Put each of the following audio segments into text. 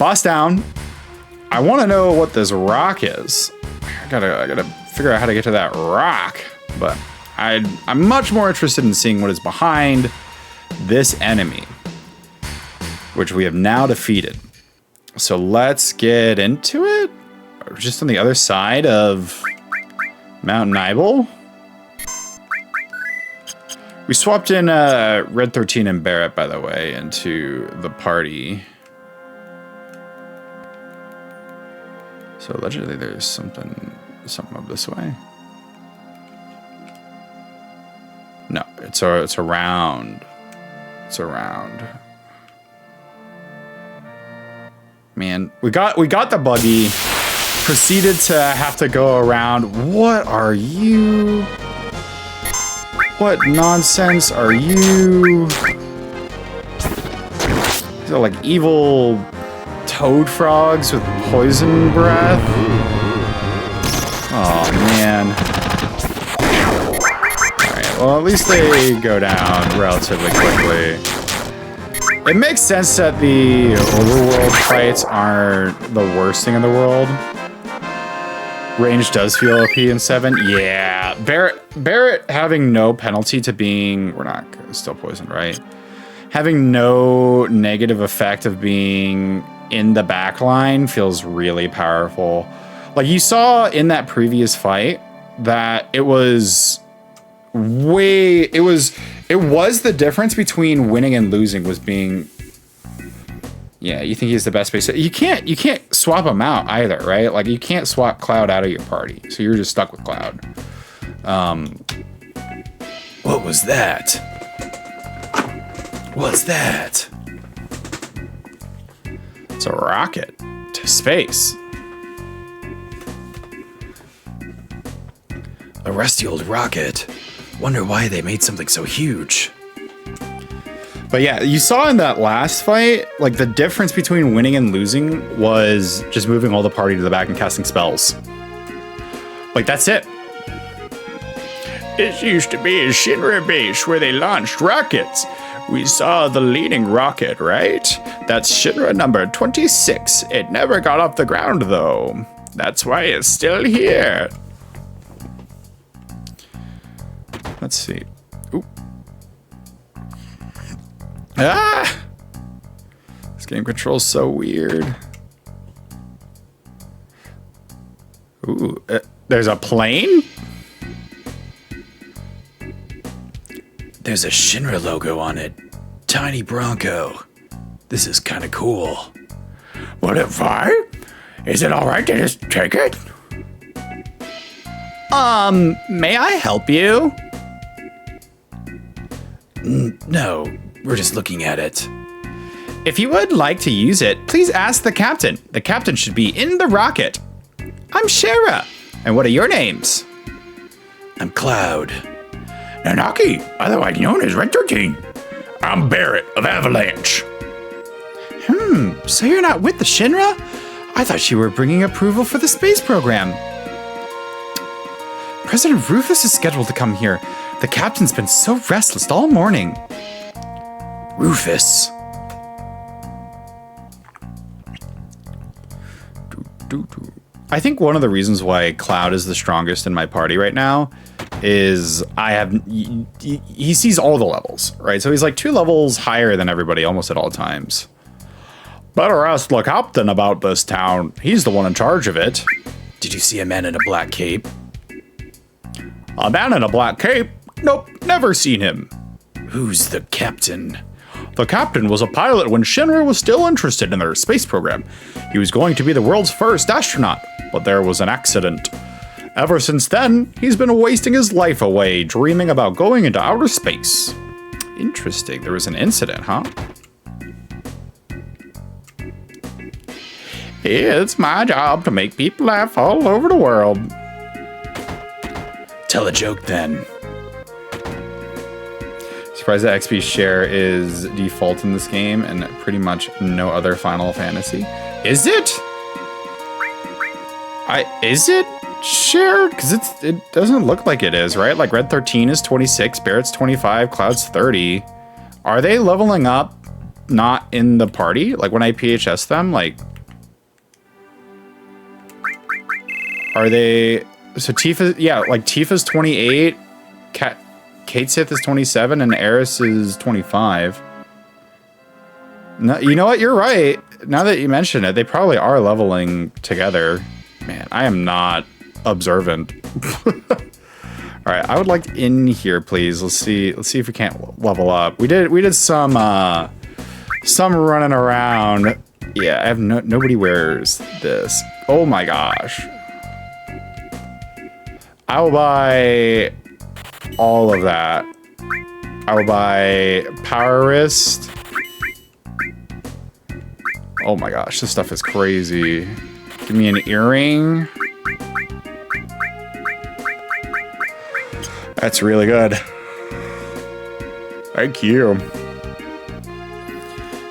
Boss down. I want to know what this rock is. I gotta figure out how to get to that rock. But I'm much more interested in seeing what is behind this enemy, which we have now defeated. So let's get into it. We're just on the other side of Mount Nibel. We swapped in Red 13 and Barrett, by the way, into the party. So allegedly there's something up this way. No, it's around. It's around. Man, we got the buggy. Proceeded to have to go around. What are you? What nonsense are you? These are like evil toad frogs with poison breath. Oh man. Alright, well at least they go down relatively quickly. It makes sense that the overworld fights aren't the worst thing in the world. Range does feel OP in 7. Yeah. Barrett having no penalty to being... We're not still poisoned, right? Having no negative effect of being in the back line feels really powerful. Like you saw in that previous fight that it was the difference between winning and losing was being... Yeah, you think he's the best base. You can't swap him out either, right? Like you can't swap Cloud out of your party, so you're just stuck with Cloud. What was that? What's that? It's a rocket to space. A rusty old rocket. Wonder why they made something so huge. But yeah, you saw in that last fight, like the difference between winning and losing was just moving all the party to the back and casting spells. Like that's it. This used to be a Shinra base where they launched rockets. We saw the leading rocket, right? That's Shinra number 26. It never got off the ground though. That's why it's still here. Let's see. Ooh. Ah! This game control's so weird. Ooh, there's a plane? There's a Shinra logo on it. Tiny Bronco. This is kind of cool. What if Is it alright to just take it? May I help you? No, we're just looking at it. If you would like to use it, please ask the captain. The captain should be in the rocket. I'm Shara. And what are your names? I'm Cloud. Nanaki, otherwise known as Red 13. I'm Barrett of Avalanche. So you're not with the Shinra? I thought you were bringing approval for the space program. President Rufus is scheduled to come here. The captain's been so restless all morning. Rufus. I think one of the reasons why Cloud is the strongest in my party right now is he sees all the levels, right? So he's like 2 levels higher than everybody almost at all times. Better ask the captain about this town. He's the one in charge of it. Did you see a man in a black cape? A man in a black cape? Nope, never seen him. Who's the captain? The captain was a pilot when Shinra was still interested in their space program. He was going to be the world's first astronaut, but there was an accident. Ever since then, he's been wasting his life away, dreaming about going into outer space. Interesting, there was an incident, huh? It's my job to make people laugh all over the world. Tell a joke then. Surprised that XP share is default in this game and pretty much no other Final Fantasy. Is it? Is it shared? Because it doesn't look like it is, right? Like Red 13 is 26, Barrett's 25, Cloud's 30. Are they leveling up not in the party? Like when I PHS them, like Are they... So Tifa... Yeah, like Tifa's 28. Kate Sith is 27 and Eris is 25. No, you know what? You're right. Now that you mention it, they probably are leveling together. Man, I am not observant. All right, I would like in here, please. Let's see if we can't level up. We did some running around. Yeah, I have nobody wears this. Oh my gosh. I will buy all of that. I will buy Power Wrist. Oh my gosh, this stuff is crazy. Give me an earring. That's really good. Thank you.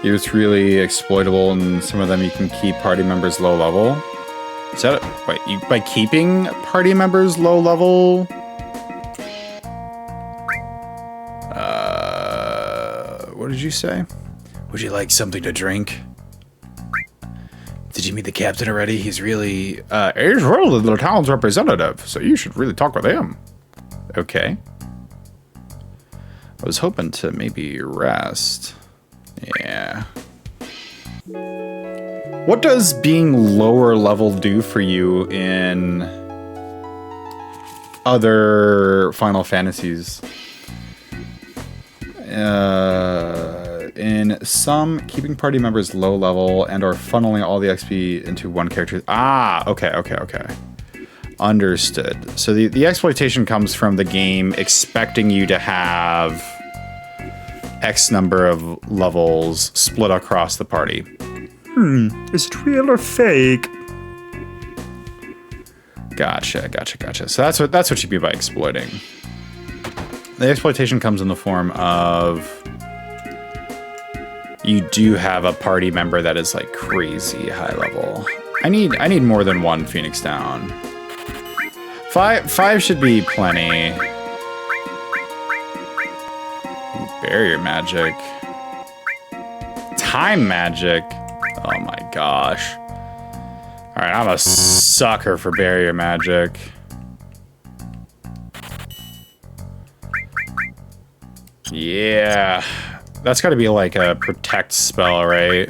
It's really exploitable, and some of them you can keep party members low level. Is that wait? By keeping party members low level? What did you say? Would you like something to drink? Did you meet the captain already? He's really he's really the town's representative, so you should really talk with him. Okay. I was hoping to maybe rest. Yeah. What does being lower level do for you in other Final Fantasies? In some, keeping party members low level and or funneling all the XP into one character. Ah, okay. Understood. So the exploitation comes from the game expecting you to have X number of levels split across the party. Is it real or fake? Gotcha. So that's what you mean by exploiting. The exploitation comes in the form of you do have a party member that is like crazy high level. I need more than one Phoenix down. Five should be plenty. Barrier magic. Time magic. Oh my gosh. Alright, I'm a sucker for barrier magic. Yeah. That's gotta be like a protect spell, right?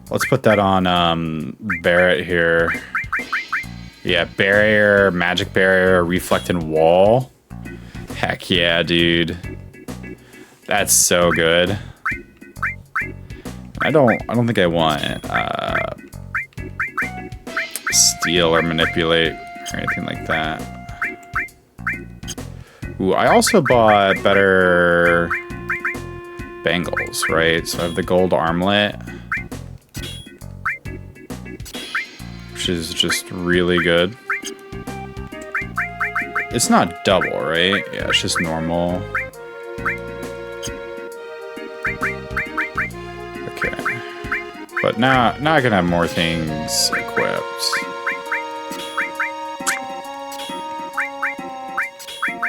Let's put that on Barrett here. Yeah, barrier, magic barrier, reflecting wall. Heck yeah, dude. That's so good. I don't think I want steal or manipulate or anything like that. Ooh, I also bought better bangles, right? So I have the gold armlet, which is just really good. It's not double, right? Yeah, it's just normal. Okay. But now I can have more things equipped.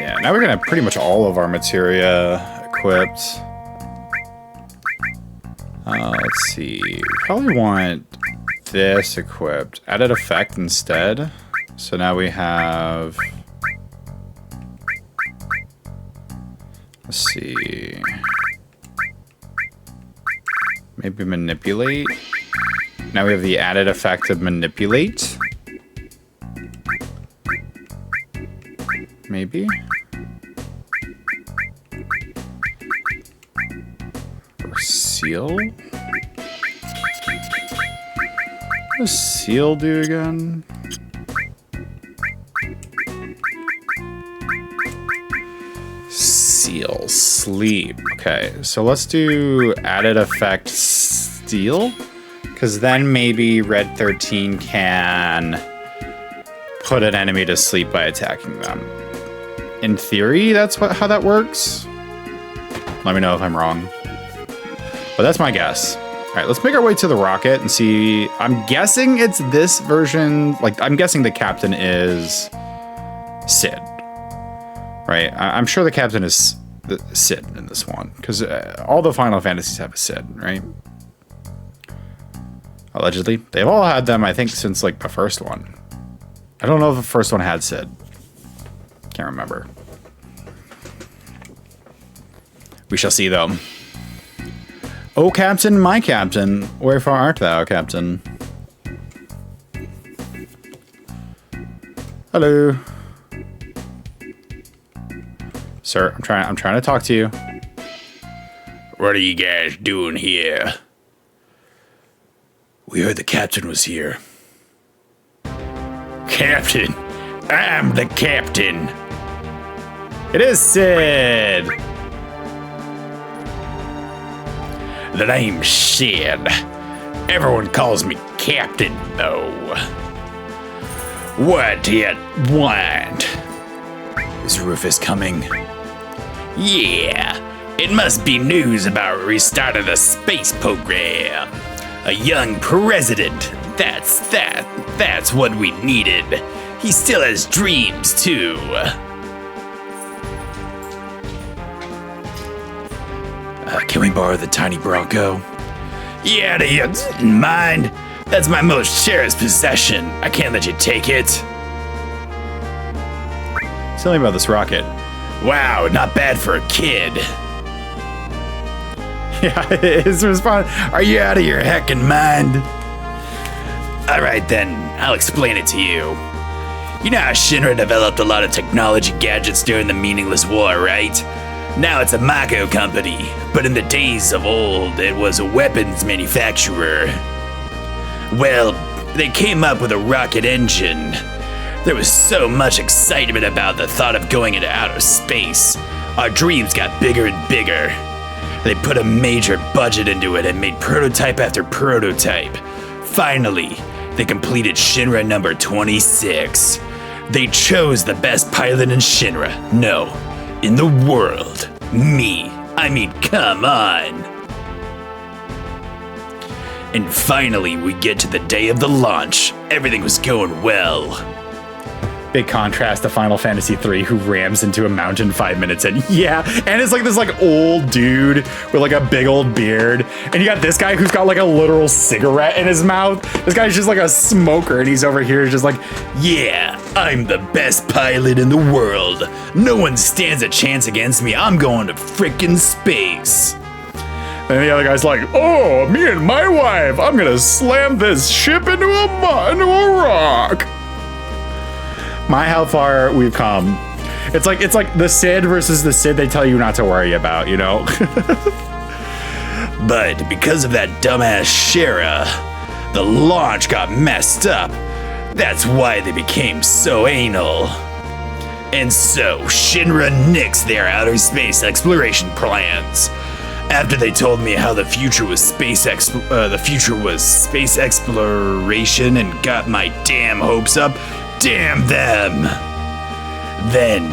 Yeah, now we're gonna have pretty much all of our materia equipped. Let's see. We probably want this equipped. Added effect instead. So now we have... Let's see. Maybe manipulate. Now we have the added effect of manipulate. Maybe. Or seal. What does seal do again? Seal, sleep. Okay, so let's do added effect steal, because then maybe Red 13 can put an enemy to sleep by attacking them. In theory, that's how that works. Let me know if I'm wrong. But that's my guess. All right, let's make our way to the rocket and see. I'm guessing it's this version. Like, I'm guessing the captain is Sid. Right? I'm sure the captain is Sid in this one, because all the Final Fantasies have a Sid, right? Allegedly. They've all had them, I think, since, like, the first one. I don't know if the first one had Sid. Can't remember. We shall see, though. Oh, Captain, my Captain, wherefore art thou, Captain? Hello. Sir, I'm trying to talk to you. What are you guys doing here? We heard the captain was here. Captain? I'm the captain. It is Sid. The name's Sid. Everyone calls me Captain, though. What do you want? Is Rufus coming? Yeah, it must be news about restarting the space program. A young president. That's what we needed. He still has dreams, too. Can we borrow the tiny Bronco? Yeah, do you mind? That's my most cherished possession. I can't let you take it. Tell me about this rocket. Wow, not bad for a kid. Yeah, his response, are you out of your heckin' mind? Alright then, I'll explain it to you. You know how Shinra developed a lot of technology gadgets during the meaningless war, right? Now it's a Mako company, but in the days of old, it was a weapons manufacturer. Well, they came up with a rocket engine. There was so much excitement about the thought of going into outer space. Our dreams got bigger and bigger. They put a major budget into it and made prototype after prototype. Finally, they completed Shinra number 26. They chose the best pilot in Shinra. No, in the world. Me. I mean, come on. And finally, we get to the day of the launch. Everything was going well. Big contrast to Final Fantasy III, who rams into a mountain 5 minutes in. Yeah, and it's like this like old dude with like a big old beard. And you got this guy who's got like a literal cigarette in his mouth. This guy's just like a smoker, and he's over here just like, yeah, I'm the best pilot in the world. No one stands a chance against me. I'm going to frickin' space. And the other guy's like, oh, me and my wife, I'm gonna slam this ship into a rock. My, how far we've come. It's like the Sid versus the Sid they tell you not to worry about, you know? But because of that dumbass Shara, the launch got messed up. That's why they became so anal. And so, Shinra nixed their outer space exploration plans. After they told me how the future was space exploration and got my damn hopes up, damn them! Then,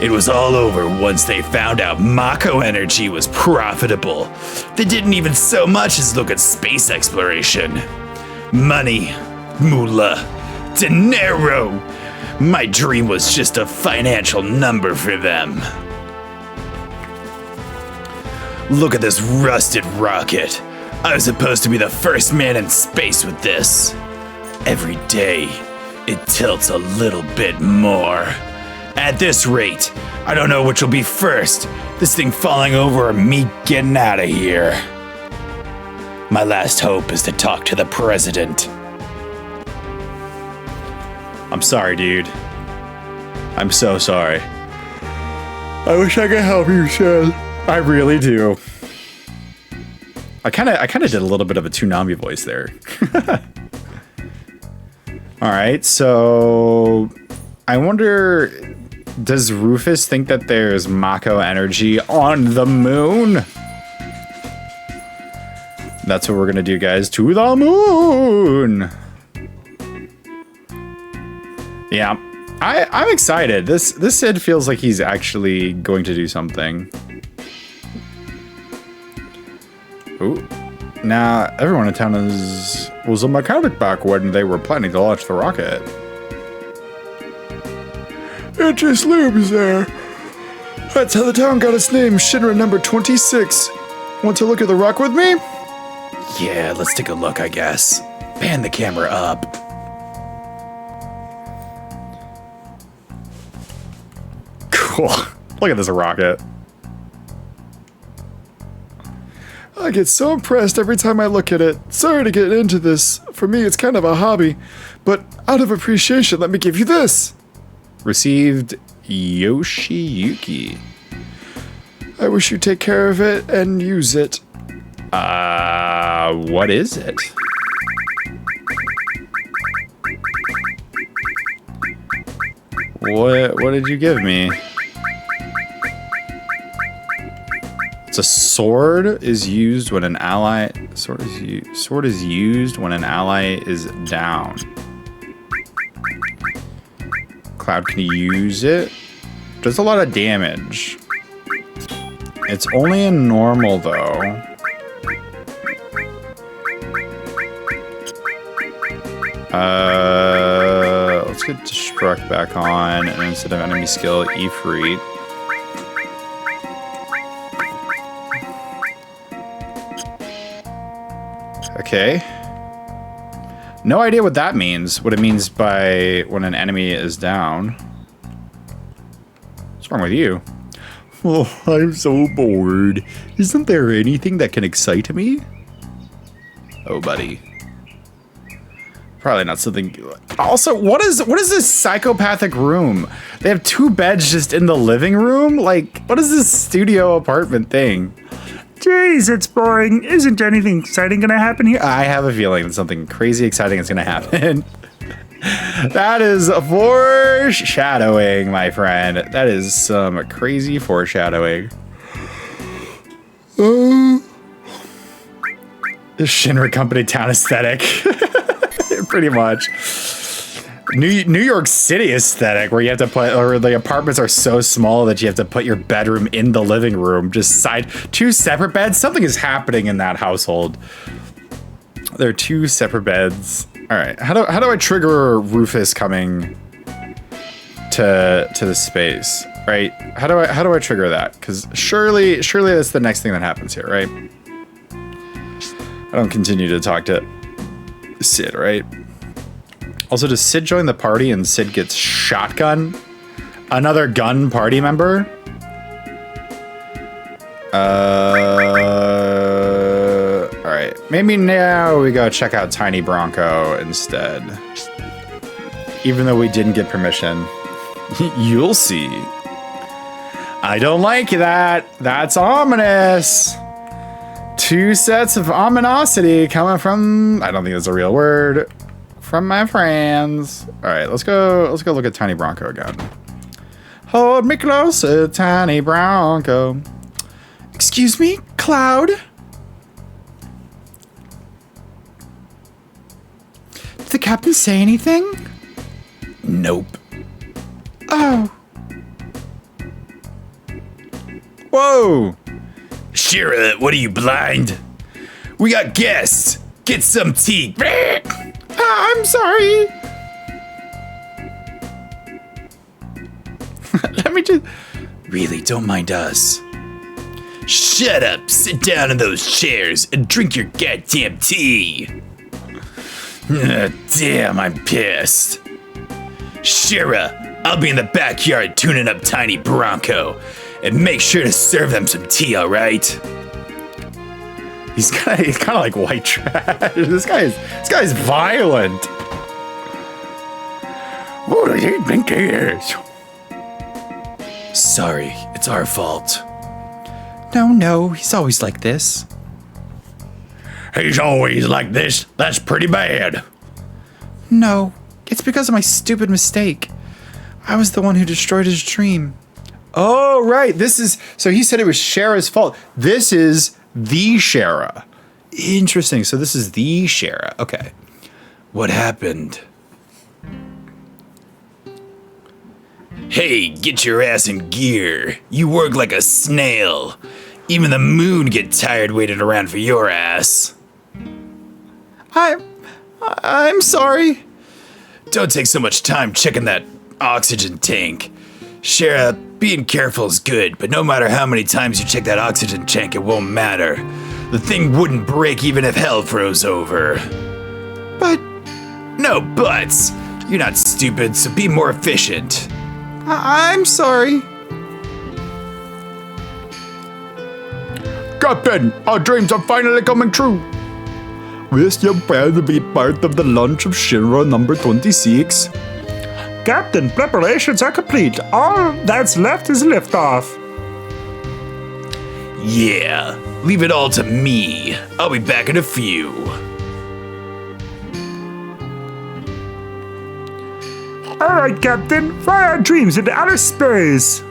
it was all over once they found out Mako energy was profitable. They didn't even so much as look at space exploration. Money, moolah, dinero. My dream was just a financial number for them. Look at this rusted rocket. I was supposed to be the first man in space with this. Every day, it tilts a little bit more. At this rate, I don't know which will be first, this thing falling over or me getting out of here. My last hope is to talk to the president. I'm sorry, dude. I'm so sorry. I wish I could help you, Sid. I really do. I kind of did a little bit of a Toonami voice there. All right, so I wonder, does Rufus think that there's Mako energy on the moon? That's what we're gonna do, guys. To the moon. Yeah, I'm excited. This Sid feels like he's actually going to do something. Ooh. Now, everyone in town was a mechanic back when they were planning to launch the rocket. It just looms there. That's how the town got its name, Shinra number 26. Want to look at the rock with me? Yeah, let's take a look, I guess. Pan the camera up. Cool. Look at this rocket. I get so impressed every time I look at it. Sorry to get into this. For me, it's kind of a hobby. But out of appreciation, let me give you this. Received Yoshiyuki. I wish you'd take care of it and use it. What is it? What did you give me? It's a sword is used when an ally sword is used when an ally is down. Cloud can use it. Does a lot of damage. It's only in normal though. Let's get Destruct back on, and instead of enemy skill, Ifrit. Okay. No idea what that means. What it means by when an enemy is down. What's wrong with you? Oh, I'm so bored. Isn't there anything that can excite me? Oh, buddy. Probably not something. Also, what is this psychopathic room? They have 2 beds just in the living room? Like, what is this studio apartment thing? Jeez, it's boring. Isn't anything exciting gonna happen here? I have a feeling that something crazy exciting is gonna happen. That is foreshadowing, my friend. That is some crazy foreshadowing. Shinra Company town aesthetic. Pretty much. New York City aesthetic, where you have to put, or the apartments are so small that you have to put your bedroom in the living room, just 2 separate beds. Something is happening in that household. There are 2 separate beds. All right, how do I trigger Rufus coming to the space? Right? How do I trigger that? Because surely that's the next thing that happens here, right? I don't continue to talk to Sid, right? Also, does Sid join the party and Sid gets shotgun? Another gun party member? Alright. Maybe now we go check out Tiny Bronco instead. Even though we didn't get permission. You'll see. I don't like that. That's ominous. 2 sets of ominosity coming from, I don't think that's a real word, from my friends. All right, let's go look at Tiny Bronco again. Hold me closer, Tiny Bronco. Excuse me, Cloud? Did the captain say anything? Nope. Oh. Whoa. Shira, what are you, blind? We got guests. Get some tea. I'm sorry. Let me just... Really, don't mind us. Shut up. Sit down in those chairs and drink your goddamn tea. Damn, I'm pissed. Shira, I'll be in the backyard tuning up Tiny Bronco. And make sure to serve them some tea, all right? He's kind of like white trash. This guy's violent. What do you think he is? Sorry, it's our fault. No, he's always like this. He's always like this? That's pretty bad. No, it's because of my stupid mistake. I was the one who destroyed his dream. Oh, right. So he said it was Shara's fault. This is the Shara. Interesting. So this is the Shara. Okay. What happened? Hey, get your ass in gear. You work like a snail. Even the moon get tired waiting around for your ass. I'm sorry. Don't take so much time checking that oxygen tank. Shara, being careful is good, but no matter how many times you check that oxygen tank, it won't matter. The thing wouldn't break even if hell froze over. But No buts. You're not stupid, so be more efficient. I'm sorry. Captain, our dreams are finally coming true. Wish you proud to be part of the launch of Shinra number 26. Captain, preparations are complete. All that's left is liftoff. Yeah, leave it all to me. I'll be back in a few. Alright, Captain, fly our dreams into outer space.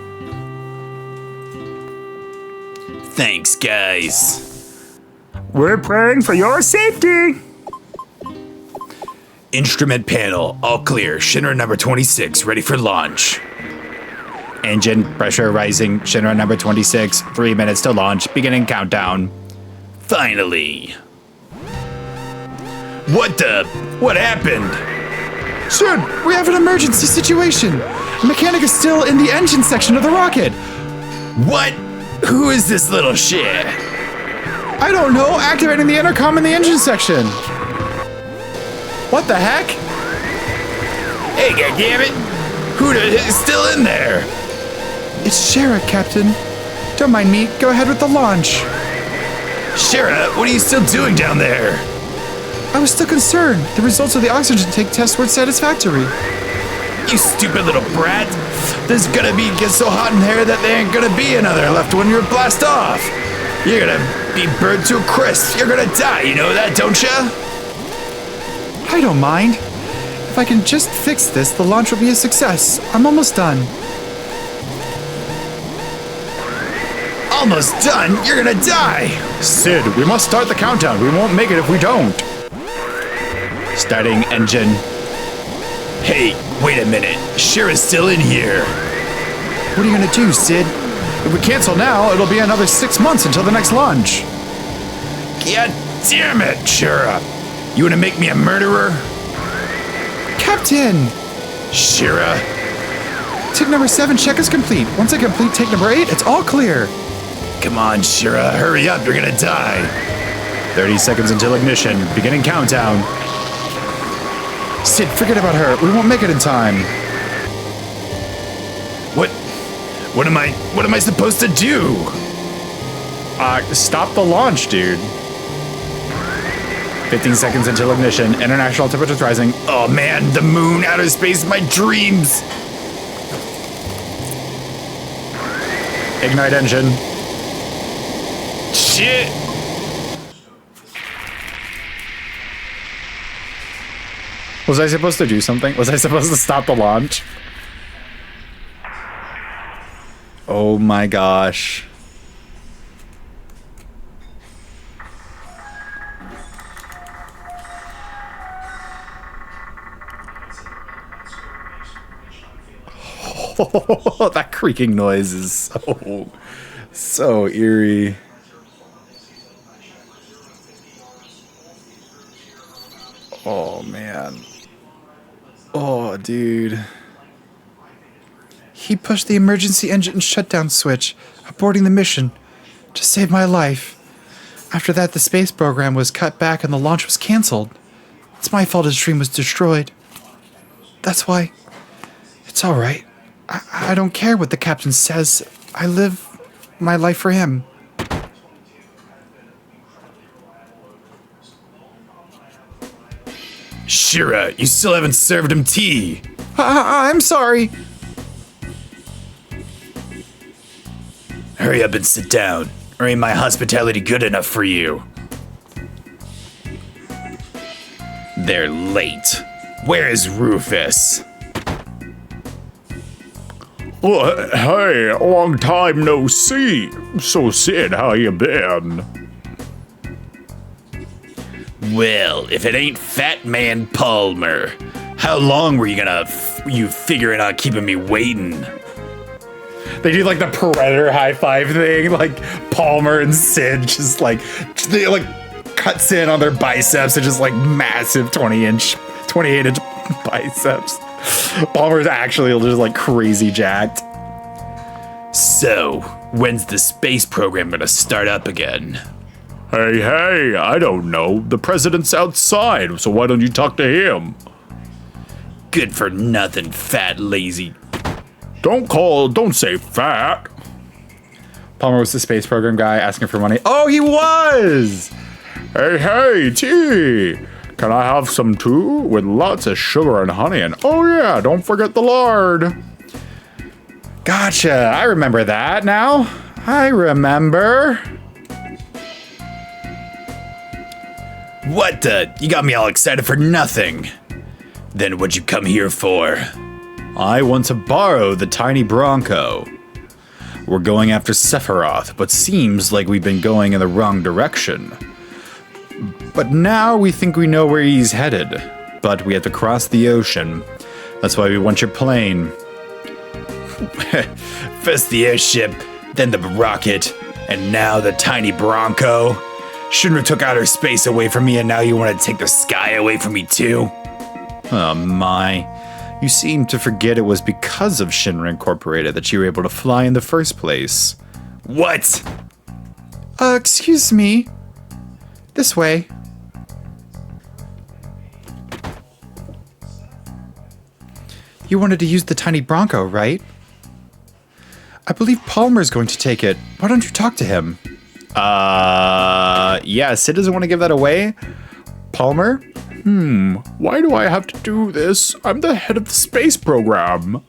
Thanks, guys. We're praying for your safety. Instrument panel, all clear. Shinra number 26, ready for launch. Engine pressure rising. Shinra number 26. 3 minutes to launch. Beginning countdown. Finally. What happened? Sid, we have an emergency situation. The mechanic is still in the engine section of the rocket. What? Who is this little shit? I don't know. Activating the intercom in the engine section. What the heck? Hey, goddammit! Who is still in there? It's Shara, Captain. Don't mind me. Go ahead with the launch. Shara, what are you still doing down there? I was still concerned. The results of the oxygen tank test weren't satisfactory. You stupid little brat! There's gonna get so hot in there that there ain't gonna be another left when you're blast off. You're gonna be burned to a crisp. You're gonna die. You know that, don't ya? I don't mind. If I can just fix this, the launch will be a success. I'm almost done. Almost done? You're gonna die! Sid, we must start the countdown. We won't make it if we don't. Starting engine. Hey, wait a minute. Shira's still in here. What are you gonna do, Sid? If we cancel now, it'll be another 6 months until the next launch. God damn it, Shira! You wanna make me a murderer? Captain! Shira? Take number 7 check is complete. Once I complete take number 8, it's all clear. Come on, Shira, hurry up, you're gonna die. 30 seconds until ignition. Beginning countdown. Sid, forget about her. We won't make it in time. What am I supposed to do? Stop the launch, dude. 15 seconds until ignition. International temperatures rising. Oh man, the moon, outer space, my dreams! Ignite engine. Shit! Was I supposed to do something? Was I supposed to stop the launch? Oh my gosh. Oh, that creaking noise is so eerie. Oh man. Oh, dude. He pushed the emergency engine shutdown switch, aborting the mission to save my life. After that, the space program was cut back and the launch was canceled. It's my fault his dream was destroyed. That's why it's all right. I don't care what the captain says. I live my life for him. Shira, you still haven't served him tea. I'm sorry. Hurry up and sit down, or ain't my hospitality good enough for you? They're late. Where is Rufus? Well, hey, long time no see. So, Sid, how you been? Well, if it ain't Fat Man Palmer, how long were you figuring on keeping me waiting? They do like the Predator high five thing, like Palmer and Sid just like they like cuts in on their biceps and just like massive 28-inch biceps. Palmer's actually just like crazy jacked. So, when's the space program gonna start up again? Hey, I don't know. The president's outside, so why don't you talk to him? Good for nothing, fat lazy. Don't say fat. Palmer was the space program guy asking for money. Oh, he was! Hey, tea. Can I have some too? With lots of sugar and honey and oh yeah, don't forget the lard. Gotcha. I remember that now. I remember. What the? You got me all excited for nothing. Then what'd you come here for? I want to borrow the tiny Bronco. We're going after Sephiroth, but seems like we've been going in the wrong direction. But now we think we know where he's headed. But we have to cross the ocean. That's why we want your plane. First the airship, then the rocket, and now the tiny Bronco. Shinra took outer space away from me, and now you want to take the sky away from me too? Oh my. You seem to forget it was because of Shinra Incorporated that you were able to fly in the first place. What? Excuse me. This way. You wanted to use the tiny Bronco, right? I believe Palmer's going to take it. Why don't you talk to him? Yeah, Sid doesn't want to give that away. Palmer? Why do I have to do this? I'm the head of the space program.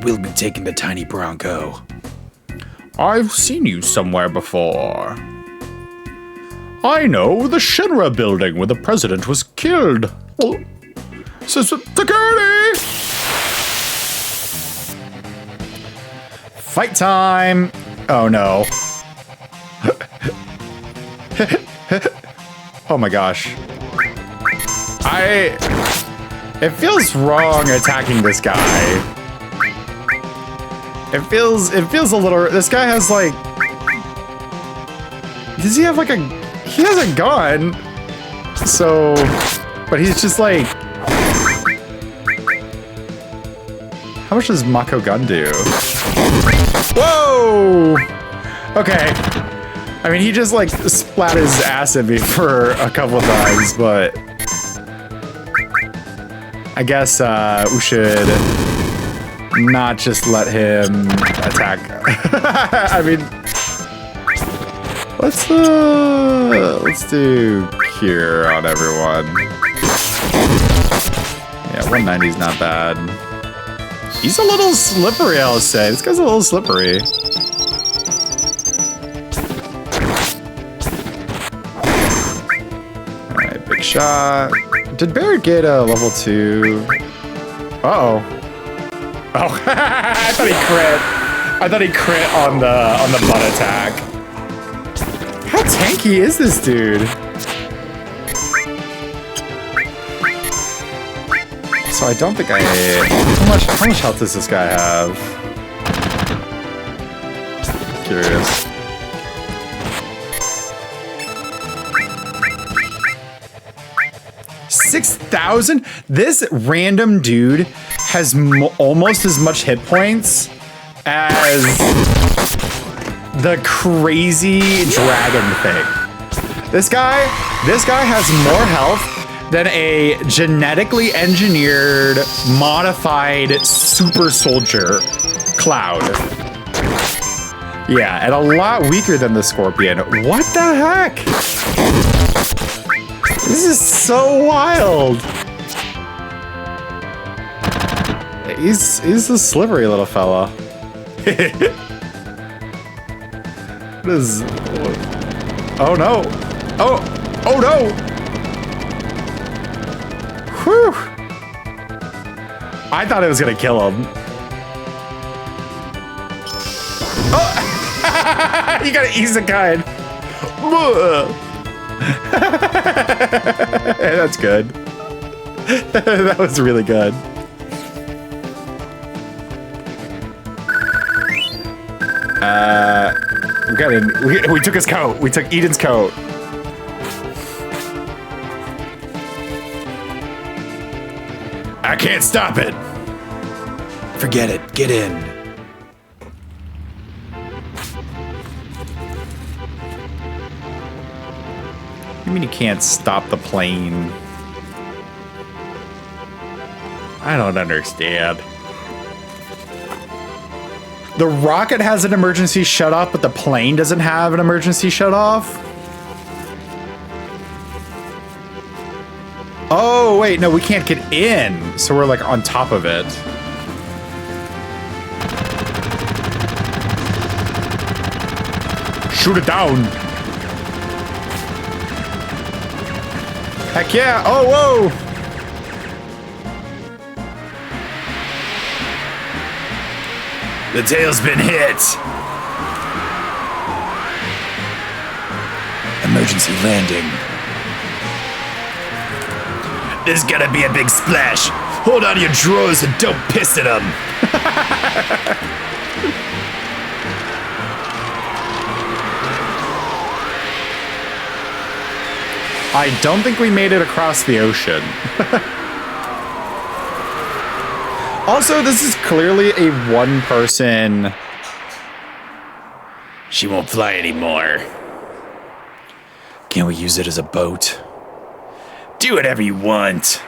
We'll be taking the tiny Bronco. I've seen you somewhere before. I know, the Shinra building where the president was killed. Security! Fight time! Oh no. Oh my gosh. It feels wrong attacking this guy. It feels a little, this guy has like, does he have like he has a gun. So, but he's just like, how much does Mako gun do? Whoa! Okay. I mean, he just like splat his ass at me for a couple times, but I guess we should not just let him attack. I mean, let's do cure on everyone. Yeah, 190 is not bad. He's a little slippery, I'll say. This guy's a little slippery. Alright, big shot. Did Barrett get a level 2? Uh-oh. Oh, I thought he crit. I thought he crit on the butt attack. How tanky is this dude? So I don't think how much health does this guy have? Curious. $6,000? This random dude has almost as much hit points as the crazy dragon thing. This guy has more health than a genetically engineered, modified super soldier Cloud. Yeah, and a lot weaker than the Scorpion. What the heck? This is so wild. He's a slippery little fella. What is... Oh no! Oh no! Whew! I thought it was gonna kill him. Oh! You gotta isekai. That's good. That was really good. We took his coat. We took Eden's coat. I can't stop it. Forget it. Get in. You mean you can't stop the plane? I don't understand. The rocket has an emergency shut off, but the plane doesn't have an emergency shut off? Oh, wait, no, we can't get in. So we're like on top of it. Shoot it down. Heck yeah. Oh, whoa. The tail's been hit. Emergency landing. There's gonna be a big splash. Hold on to your drawers and don't piss at them. I don't think we made it across the ocean. Also, this is clearly a one-person... She won't fly anymore. Can't we use it as a boat? Do whatever you want.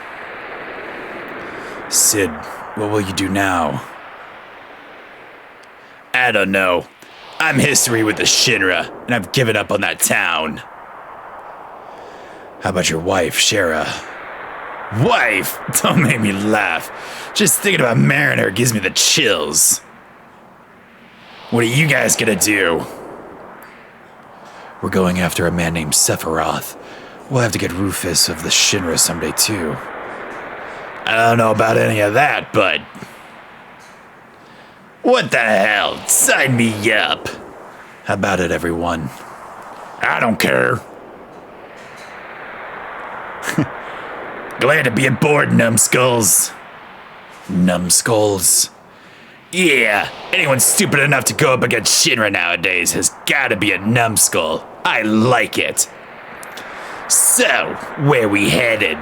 Sid, what will you do now? I don't know. I'm history with the Shinra, and I've given up on that town. How about your wife, Shara? Wife? Don't make me laugh. Just thinking about marrying her gives me the chills. What are you guys gonna do? We're going after a man named Sephiroth. We'll have to get Rufus of the Shinra someday, too. I don't know about any of that, but... What the hell? Sign me up. How about it, everyone? I don't care. Glad to be aboard, numbskulls. Numbskulls? Yeah, anyone stupid enough to go up against Shinra nowadays has gotta be a numbskull. I like it. So, where we headed?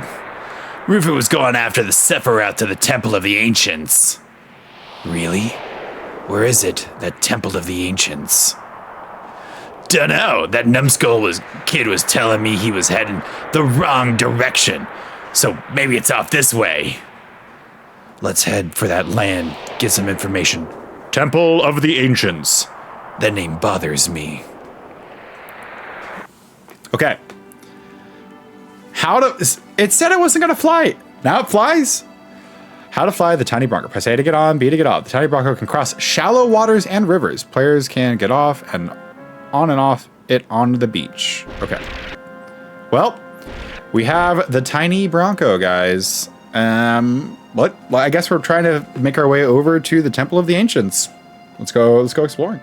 Rufus was going after the Sephiroth to the Temple of the Ancients. Really? Where is it, that Temple of the Ancients? Dunno, that numbskull kid was telling me he was heading the wrong direction. So maybe it's off this way. Let's head for that land, get some information. Temple of the Ancients. That name bothers me. Okay. It said it wasn't gonna fly. Now it flies. How to fly the tiny Bronco. Press A to get on, B to get off. The tiny Bronco can cross shallow waters and rivers. Players can get off and off it on the beach. Okay. Well, we have the tiny Bronco, guys. Well, I guess we're trying to make our way over to the Temple of the Ancients. Let's go exploring.